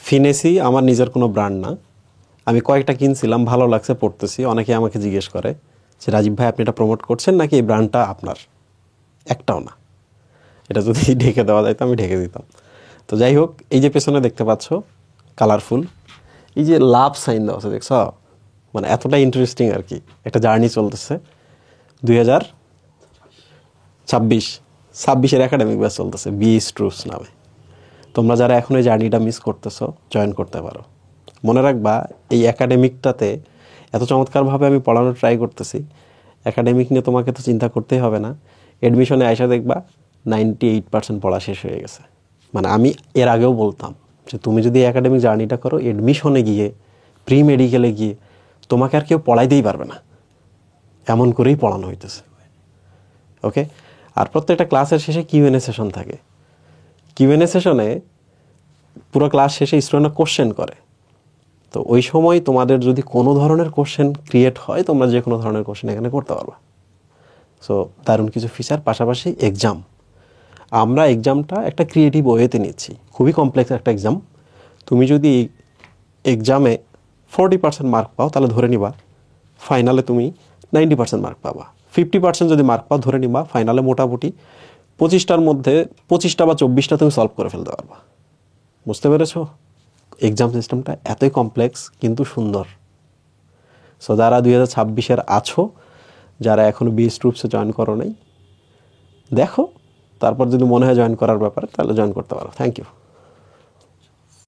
ফিনেসি আমার নিজের কোনো ব্র্যান্ড না, আমি কয়েকটা কিনছিলাম, ভালো লাগছে, পড়তেছি। অনেকে আমাকে জিজ্ঞেস করে যে রাজীব ভাই আপনি এটা প্রমোট করছেন নাকি এই ব্র্যান্ডটা আপনার? একটাও না। এটা যদি ঢেকে দেওয়া যায় তো আমি ঢেকে দিতাম। তো যাই হোক, এই যে পেছনে দেখতে পাচ্ছ কালারফুল, এই যে লাভ সাইন দেওয়া আছে দেখছ, মানে এতটা ইন্টারেস্টিং আর কি। একটা জার্নি চলতেছে 2026-এর একাডেমিক ব্যাচ চলতেছে বি স্ট্রুপস নামে। তোমরা যারা এখন এই জার্নিটা মিস করতেছো জয়েন করতে পারো। মনে রাখবা এই একাডেমিকটাতে এত চমৎকারভাবে আমি পড়ানোর ট্রাই করতেছি, একাডেমিক নিয়ে তোমাকে তো চিন্তা করতেই হবে না। অ্যাডমিশনে আইসা দেখবা 98% পড়া শেষ হয়ে গেছে। মানে আমি এর আগেও বলতাম যে তুমি যদি একাডেমিক জার্নিটা করো, অ্যাডমিশনে গিয়ে প্রি মেডিকেলে গিয়ে তোমাকে আর কেউ পড়াইতেই পারবে না, এমন করেই পড়ানো হইতেছে। ওকে, আর প্রত্যেকটা ক্লাসের শেষে কিউএনএ সেশন থাকে। কিউএনএ সেশনে পুরো ক্লাস শেষে স্টুডেন্টরা কোশ্চেন করে, তো ওই সময় তোমাদের যদি কোনো ধরনের কোশ্চেন ক্রিয়েট হয় তোমরা যে কোনো ধরনের কোশ্চেন এখানে করতে পারবা। সো দারুণ কিছু ফিচার। পাশাপাশি এক্সাম, আমরা এক্সামটা একটা ক্রিয়েটিভ ওয়েতে নিচ্ছি, খুবই কমপ্লেক্স একটা এক্সাম। তুমি যদি এক্সামে 40% মার্ক পাও তাহলে ধরে নিবা ফাইনালে তুমি 90% মার্ক পাবা। 50% যদি মার্ক পাও ধরে নিবা ফাইনালে মোটামুটি 25টার মধ্যে 25টা বা 24টা তুমি সলভ করে ফেলতে পারবা। বুঝতে পেরেছো? এক্সাম সিস্টেমটা এতই কমপ্লেক্স কিন্তু সুন্দর। সো যারা 2026-এর আছো, যারা এখনও বি স্ট্রুপসে জয়েন করো নাই, দেখো, তারপর যদি মনে হয় জয়েন করার ব্যাপারে তাহলে জয়েন করতে পারো। Thank you.